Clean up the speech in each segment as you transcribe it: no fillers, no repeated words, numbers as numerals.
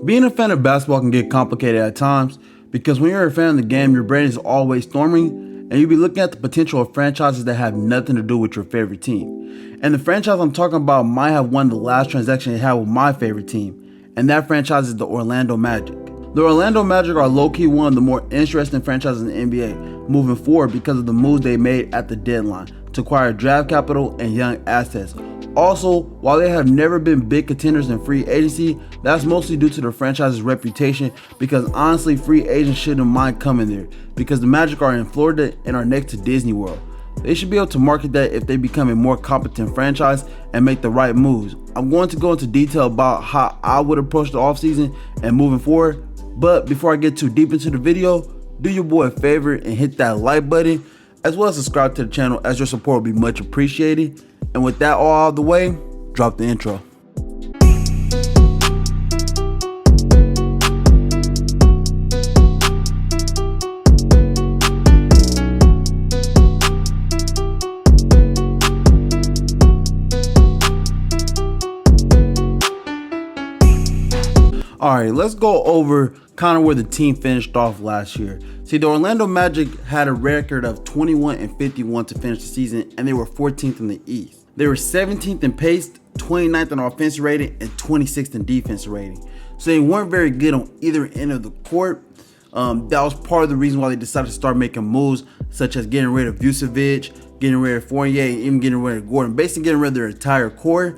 Being a fan of basketball can get complicated at times because when you're a fan of the game, your brain is always storming and you'll be looking at the potential of franchises that have nothing to do with your favorite team. And the franchise I'm talking about might have won the last transaction it had with my favorite team, and that franchise is the Orlando Magic. The Orlando Magic are low-key one of the more interesting franchises in the NBA moving forward because of the moves they made at the deadline to acquire draft capital and young assets. Also, while they have never been big contenders in free agency, that's mostly due to the franchise's reputation because honestly, free agents shouldn't mind coming there because the Magic are in Florida and are next to Disney World. They should be able to market that if they become a more competent franchise and make the right moves. I'm going to go into detail about how I would approach the offseason and moving forward, but before I get too deep into the video, do your boy a favor and hit that like button, as well as subscribe to the channel, as your support will be much appreciated. And with that all out of the way, drop the intro. Alright, let's go over kind of where the team finished off last year. See, the Orlando Magic had a record of 21-51 to finish the season, and they were 14th in the East. They were 17th in pace, 29th in offensive rating, and 26th in defensive rating. So they weren't very good on either end of the court. That was part of the reason why they decided to start making moves, such as getting rid of Vucevic, getting rid of Fournier, and even getting rid of Gordon, basically getting rid of their entire core.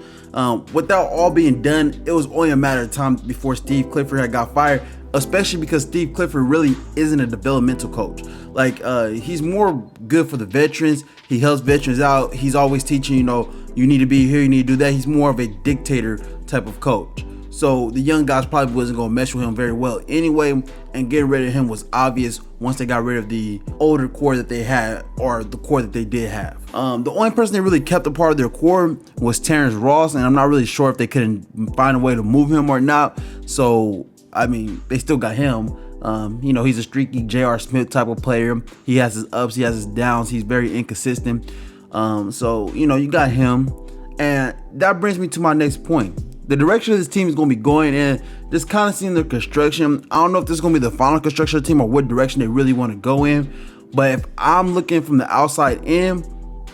Without all being done, it was only a matter of time before Steve Clifford had got fired, especially because Steve Clifford really isn't a developmental coach. Like, he's more good for the veterans. He helps veterans out. He's always teaching, you need to be here, you need to do that. He's more of a dictator type of coach. So the young guys probably wasn't going to mesh with him very well anyway, and getting rid of him was obvious once they got rid of the older core that they had, or the core that they did have. The only person they really kept a part of their core was Terrence Ross, and I'm not really sure if they couldn't find a way to move him or not. So, I mean, they still got him. He's a streaky J.R. Smith type of player. He has his ups, he has his downs. He's very inconsistent. So, you got him. And that brings me to my next point. The direction of this team is going to be going in, just kind of seeing the construction. I don't know if this is going to be the final construction of the team or what direction they really want to go in. But if I'm looking from the outside in,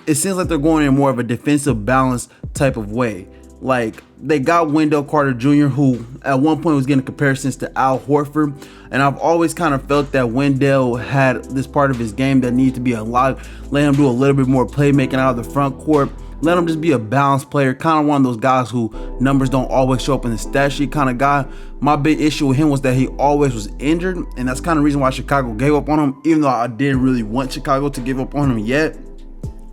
it seems like they're going in more of a defensive balance type of way. Like, they got Wendell Carter Jr., who at one point was getting comparisons to Al Horford. And I've always kind of felt that Wendell had this part of his game that needed to be unlocked. Let him do a little bit more playmaking out of the front court. Let him just be a balanced player, kind of one of those guys who numbers don't always show up in the stat sheet kind of guy. My big issue with him was that he always was injured, and that's kind of the reason why Chicago gave up on him, even though I didn't really want Chicago to give up on him yet.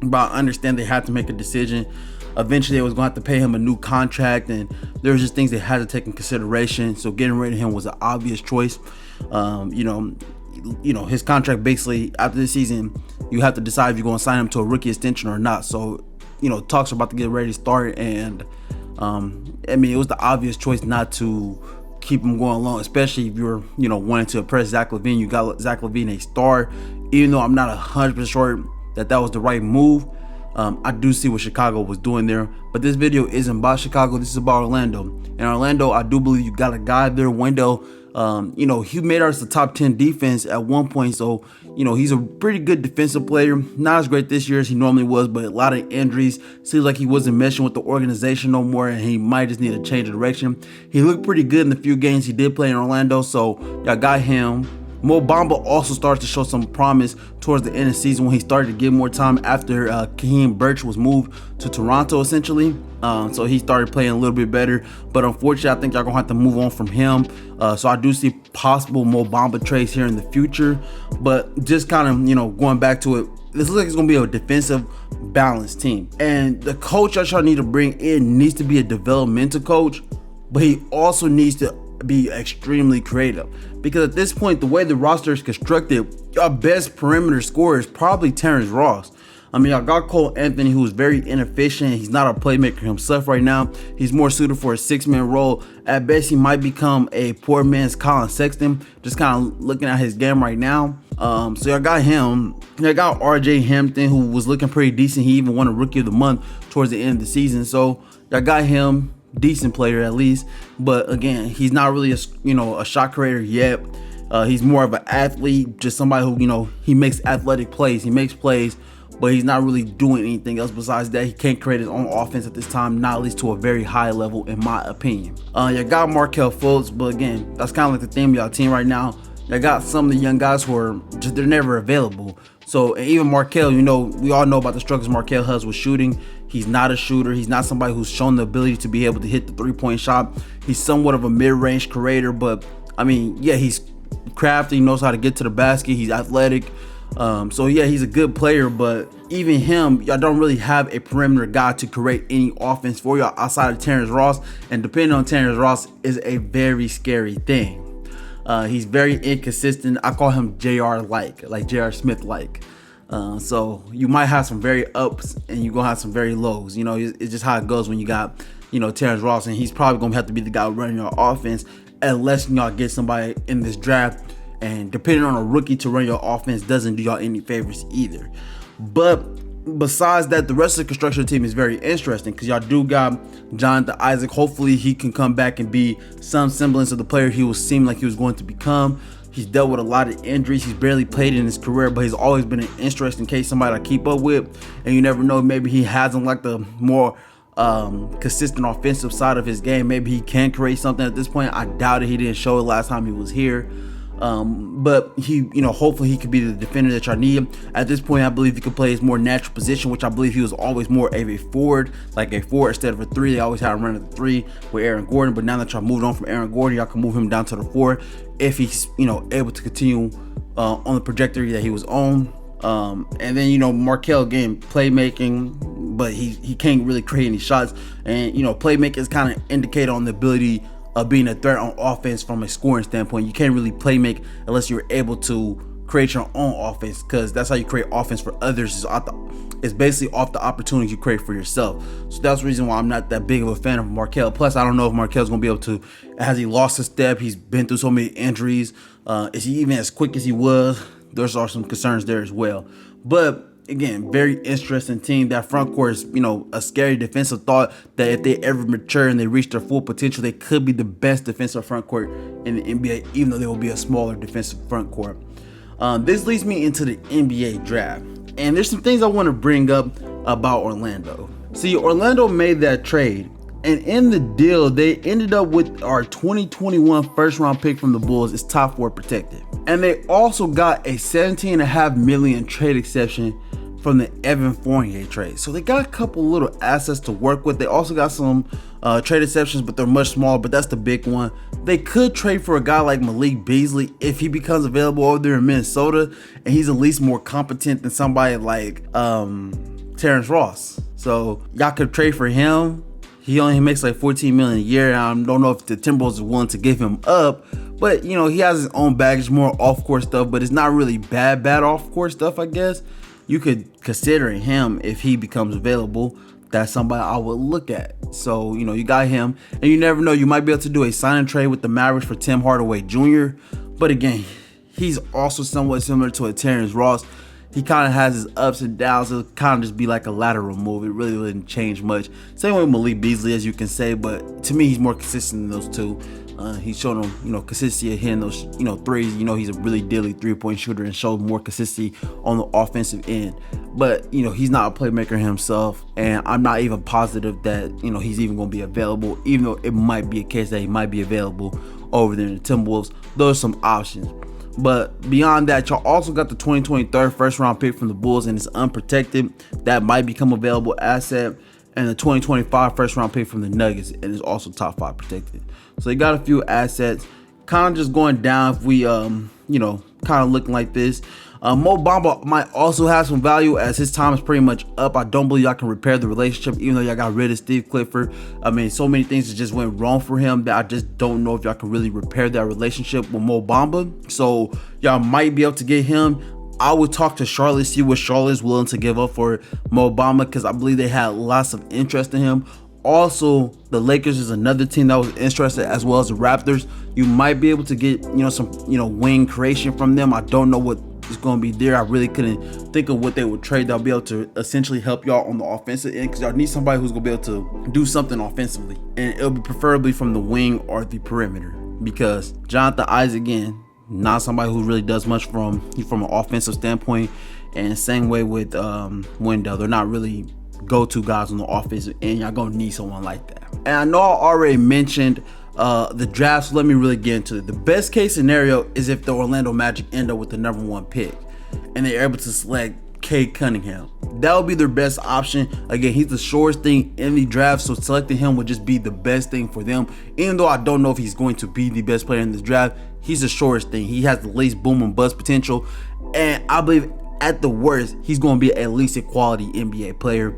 But I understand they had to make a decision. Eventually, they was going to have to pay him a new contract, and there was just things they had to take in consideration. So getting rid of him was an obvious choice. His contract basically after this season, you have to decide if you're going to sign him to a rookie extension or not. So, talks are about to get ready to start, and it was the obvious choice not to keep him going along, especially if you're, wanting to impress Zach LaVine. You got Zach LaVine a star, even though I'm not 100% sure that was the right move. I do see what Chicago was doing there, but this video isn't about Chicago. This is about Orlando. And Orlando, I do believe you got a guy there, Wendell. He made us the top 10 defense at one point, so he's a pretty good defensive player. Not as great this year as he normally was, but a lot of injuries. Seems like he wasn't meshing with the organization no more, and he might just need to change of direction. He looked pretty good in the few games he did play in Orlando, so y'all got him. Mo Bamba also started to show some promise towards the end of the season when he started to get more time after Khem Birch was moved to Toronto, essentially. So he started playing a little bit better. But unfortunately, I think y'all going to have to move on from him. So I do see possible Mo Bamba trades here in the future. But just kind of, going back to it, this looks like it's going to be a defensive balanced team. And the coach y'all need to bring in needs to be a developmental coach, but he also needs to be extremely creative, because at this point, the way the roster is constructed, your best perimeter scorer is probably Terrence Ross. I mean, I got Cole Anthony, who's very inefficient. He's not a playmaker himself right now. He's more suited for a six-man role. At best, he might become a poor man's Colin Sexton, just kind of looking at his game right now. So I got him. I got RJ Hampton, who was looking pretty decent. He even won a Rookie of the Month towards the end of the season. So I got him. decent player at least. But again, he's not really a shot creator yet. He's more of an athlete, just somebody who, he makes athletic plays. He makes plays, but he's not really doing anything else besides that. He can't create his own offense at this time, not at least to a very high level, in my opinion. You got Markelle Fultz, but again, that's kind of like the theme of y'all team right now. They got some of the young guys who are just, they're never available. So, and even Markelle, we all know about the struggles Markelle has with shooting. He's not a shooter. He's not somebody who's shown the ability to be able to hit the three-point shot. He's somewhat of a mid-range creator, but I mean, yeah, he's crafty, he knows how to get to the basket, he's athletic. So yeah, he's a good player, but even him, y'all don't really have a perimeter guy to create any offense for y'all outside of Terrence Ross, and depending on Terrence Ross is a very scary thing. He's very inconsistent. I call him like J.R. Smith like. So you might have some very ups and you're gonna have some very lows. It's just how it goes when you got Terrence Ross, and he's probably gonna have to be the guy running your offense unless y'all get somebody in this draft, and depending on a rookie to run your offense doesn't do y'all any favors either. But besides that, the rest of the construction team is very interesting because y'all do got Jonathan Isaac. Hopefully he can come back and be some semblance of the player he seemed like he was going to become. He's dealt with a lot of injuries. He's barely played in his career, but he's always been an interesting case, somebody to keep up with. And you never know, maybe he hasn't like the more consistent offensive side of his game. Maybe he can create something at this point. I doubt it. He didn't show it last time he was here. But he, hopefully he could be the defender that y'all need. At this point, I believe he could play his more natural position, which I believe he was always more of a forward, like a forward instead of a three. They always had him running the three with Aaron Gordon, but now that y'all moved on from Aaron Gordon, y'all can move him down to the four if he's, able to continue on the trajectory that he was on. And then, Markelle, again, playmaking, but he can't really create any shots. And, playmaking is kind of indicated on the ability of being a threat on offense from a scoring standpoint. You can't really play make unless you're able to create your own offense, because that's how you create offense for others. It's basically off the opportunities you create for yourself. So that's the reason why I'm not that big of a fan of Markelle. Plus, I don't know if Markelle's going to be able to, has he lost a step? He's been through so many injuries. Is he even as quick as he was? There's are some concerns there as well. But again, very interesting team. That front court is, a scary defensive thought that if they ever mature and they reach their full potential, they could be the best defensive front court in the NBA, even though they will be a smaller defensive front court. This leads me into the NBA draft. And there's some things I want to bring up about Orlando. See, Orlando made that trade, and in the deal, they ended up with our 2021 first round pick from the Bulls. It's top 4 protected. And they also got a $17.5 million trade exception from the Evan Fournier trade. So they got a couple little assets to work with. They also got some trade exceptions, but they're much smaller, but that's the big one. They could trade for a guy like Malik Beasley if he becomes available over there in Minnesota, and he's at least more competent than somebody like Terrence Ross. So y'all could trade for him. He only makes like $14 million a year. I don't know if the Timberwolves are willing to give him up, but he has his own baggage, more off-court stuff, but it's not really bad off-court stuff, I guess. You could consider him if he becomes available. That's somebody I would look at. So, you got him, and you never know, you might be able to do a sign and trade with the Mavericks for Tim Hardaway Jr. But again, he's also somewhat similar to a Terrence Ross. He kind of has his ups and downs. It'll kind of just be like a lateral move. It really wouldn't change much. Same way with Malik Beasley, as you can say, but to me, he's more consistent than those two. He's shown them, consistency of hitting those, threes. He's a really deadly three-point shooter and showed more consistency on the offensive end. But, he's not a playmaker himself, and I'm not even positive that, he's even going to be available, even though it might be a case that he might be available over there in the Timberwolves. Those are some options. But beyond that, y'all also got the 2023 first round pick from the Bulls, and it's unprotected. That might become available asset. And the 2025 first round pick from the Nuggets, and it's also top 5 protected. So they got a few assets. Kind of just going down if we, kind of looking like this. Mo Bamba might also have some value as his time is pretty much up. I don't believe y'all can repair the relationship, even though y'all got rid of Steve Clifford. I mean, so many things that just went wrong for him that I just don't know if y'all can really repair that relationship with Mo Bamba. So y'all might be able to get him. I would talk to Charlotte, see what Charlotte is willing to give up for Mo Bamba, because I believe they had lots of interest in him. Also, the Lakers is another team that was interested, as well as the Raptors. You might be able to get, some, wing creation from them. I don't know what is going to be there. I really couldn't think of what they would trade that'll be able to essentially help y'all on the offensive end, because y'all need somebody who's going to be able to do something offensively, and it'll be preferably from the wing or the perimeter, because Jonathan Isaac, again, not somebody who really does much from an offensive standpoint. And same way with Wendell, they're not really go-to guys on the offensive end. Y'all gonna need someone like that. And I know I already mentioned the draft, so let me really get into it. The best case scenario is if the Orlando Magic end up with the #1 pick and they're able to select Cade Cunningham. That would be their best option. Again, he's the shortest thing in the draft, so selecting him would just be the best thing for them. Even though I don't know if he's going to be the best player in this draft, he's the shortest thing. He has the least boom and bust potential, and I believe at the worst, he's going to be at least a quality NBA player.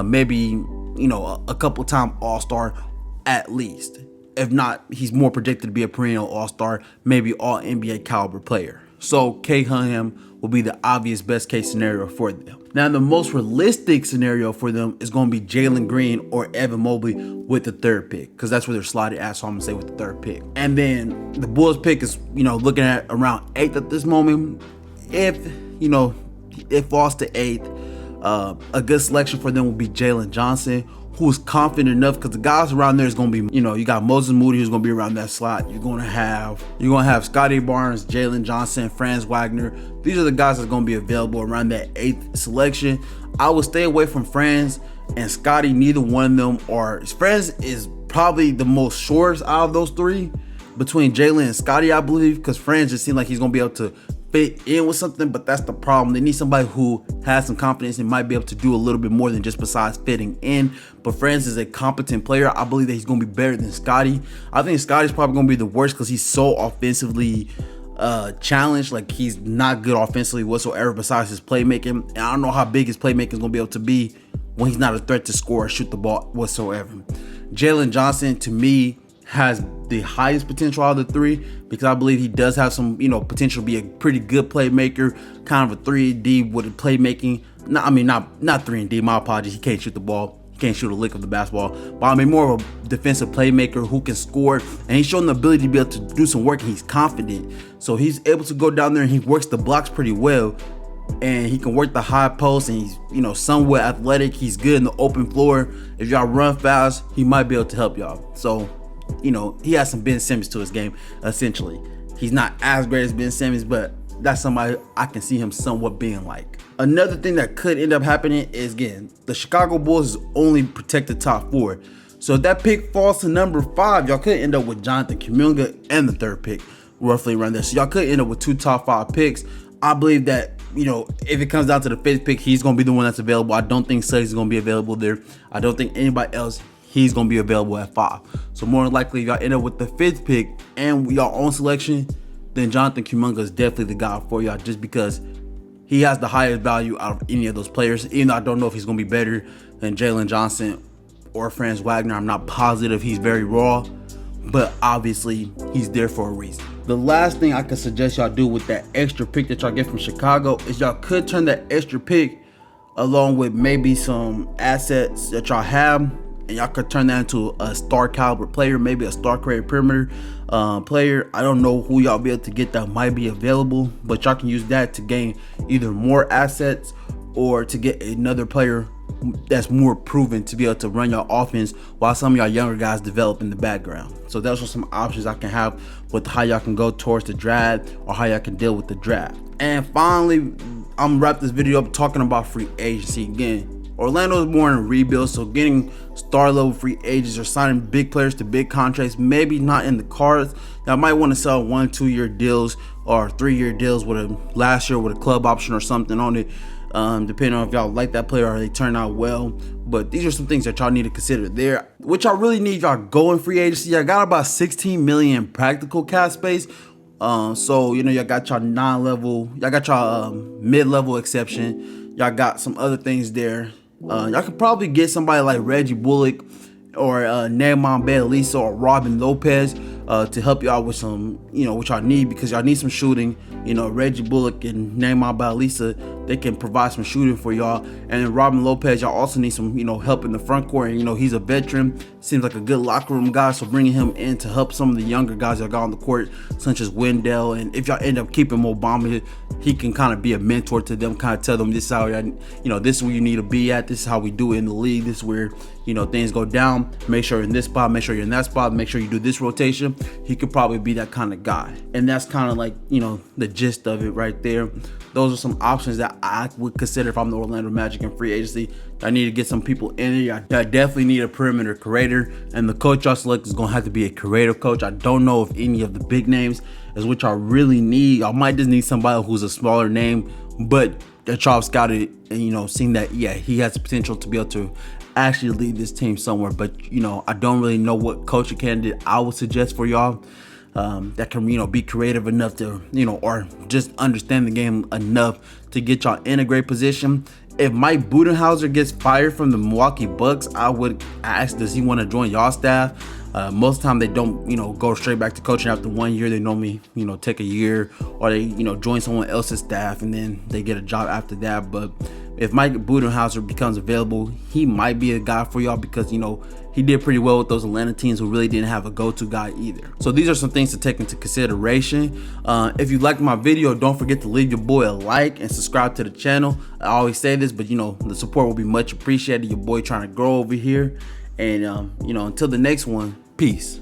Maybe, a couple time All-Star at least. If not, he's more projected to be a perennial All-Star, maybe all NBA caliber player. So Cade Cunningham will be the obvious best case scenario for them. Now, the most realistic scenario for them is going to be Jalen Green or Evan Mobley with the 3rd pick, because that's where they're slotted at. So I'm going to say with the 3rd pick. And then the Bulls pick is, looking at around 8th at this moment. If it falls to 8th, a good selection for them will be Jalen Johnson, who is confident enough, because the guys around there is going to be, you got Moses Moody, who's going to be around that slot. You're going to have Scotty Barnes, Jalen Johnson, Franz Wagner. These are the guys that's going to be available around that 8th selection. I would stay away from Franz and Scotty. Neither one of them are. Franz is probably the most shortest out of those three between Jalen and Scotty, I believe, because Franz just seems like he's going to be able to fit in with something, but that's the problem. They need somebody who has some confidence and might be able to do a little bit more than just besides fitting in. But Franz is a competent player. I believe that he's going to be better than Scotty. I think Scotty's probably going to be the worst because he's so offensively challenged. Like, he's not good offensively whatsoever besides his playmaking. And I don't know how big his playmaking is going to be able to be when he's not a threat to score or shoot the ball whatsoever. Jalen Johnson, to me, has the highest potential out of the three, because I believe he does have some, potential to be a pretty good playmaker, kind of a 3-and-D with a playmaking. Not 3-and-D, my apologies. He can't shoot the ball. He can't shoot a lick of the basketball. But more of a defensive playmaker who can score, and he's shown the ability to be able to do some work, and he's confident. So he's able to go down there and he works the blocks pretty well. And he can work the high post, and he's, somewhat athletic. He's good in the open floor. If y'all run fast, he might be able to help y'all. So, he has some Ben Simmons to his game, essentially. He's not as great as Ben Simmons, but that's somebody I can see him somewhat being like. Another thing that could end up happening is, again, the Chicago Bulls only protect the top 4. So if that pick falls to number 5, y'all could end up with Jonathan Kuminga and the 3rd pick, roughly around there. So y'all could end up with 2 top 5 picks. I believe that, if it comes down to the 5th pick, he's going to be the one that's available. I don't think Suggs is going to be available there. I don't think anybody else, he's going to be available at 5. So more than likely, if y'all end up with the 5th pick and y'all own selection, then Jonathan Kuminga is definitely the guy for y'all, just because he has the highest value out of any of those players. Even though I don't know if he's going to be better than Jalen Johnson or Franz Wagner. I'm not positive. He's very raw, but obviously he's there for a reason. The last thing I could suggest y'all do with that extra pick that y'all get from Chicago is y'all could turn that extra pick along with maybe some assets that y'all have, and y'all could turn that into a star caliber player, maybe a star creative perimeter player. I don't know who y'all be able to get that might be available, but y'all can use that to gain either more assets or to get another player that's more proven to be able to run your offense while some of y'all younger guys develop in the background. So those are some options I can have with how y'all can go towards the draft or how y'all can deal with the draft. And finally, I'm gonna wrap this video up talking about free agency. Again, Orlando is more in a rebuild, so getting star level free agents or signing big players to big contracts maybe not in the cards. Y'all might want to sell 1-2 year deals or 3-year deals with a last year with a club option or something on it, depending on if y'all like that player or they turn out well. But these are some things that y'all need to consider there. What y'all really need, y'all go in free agency. Y'all got about 16 million practical cap space. So y'all got y'all non-level, y'all got y'all mid-level exception. Y'all got some other things there. Y'all could probably get somebody like Reggie Bullock or Neymar Bjelica or Robin Lopez to help y'all with some, what y'all need, because y'all need some shooting. Reggie Bullock and Neymar Bjelica, they can provide some shooting for y'all. And then Robin Lopez, y'all also need some, help in the front court. And, he's a veteran, seems like a good locker room guy. So bringing him in to help some of the younger guys that got on the court, such as Wendell. And if y'all end up keeping Mo Bamba, he can kind of be a mentor to them, kind of tell them this is how, this is where you need to be at. This is how we do it in the league. This is where, things go down. Make sure you're in this spot, make sure you're in that spot, make sure you do this rotation. He could probably be that kind of guy. And that's kind of like, the gist of it right there. Those are some options that I would consider if I'm the Orlando Magic in free agency. I need to get some people in there. I definitely need a perimeter creator, and the coach y'all select is going to have to be a creative coach. I don't know if any of the big names is what y'all really need. Y'all might just need somebody who's a smaller name, but that y'all scouted and, seen that, yeah, he has the potential to be able to actually lead this team somewhere. But, I don't really know what coaching candidate I would suggest for y'all. That can, be creative enough to, or just understand the game enough to get y'all in a great position. If Mike Budenholzer gets fired from the Milwaukee Bucks, I would ask, does he want to join y'all staff? Most of the time they don't, go straight back to coaching after 1 year. They normally, take a year, or they, join someone else's staff and then they get a job after that. But if Mike Budenholzer becomes available, he might be a guy for y'all because, he did pretty well with those Atlanta teams who really didn't have a go-to guy either. So these are some things to take into consideration. If you liked my video, don't forget to leave your boy a like and subscribe to the channel. I always say this, but the support will be much appreciated. Your boy trying to grow over here. And until the next one, peace.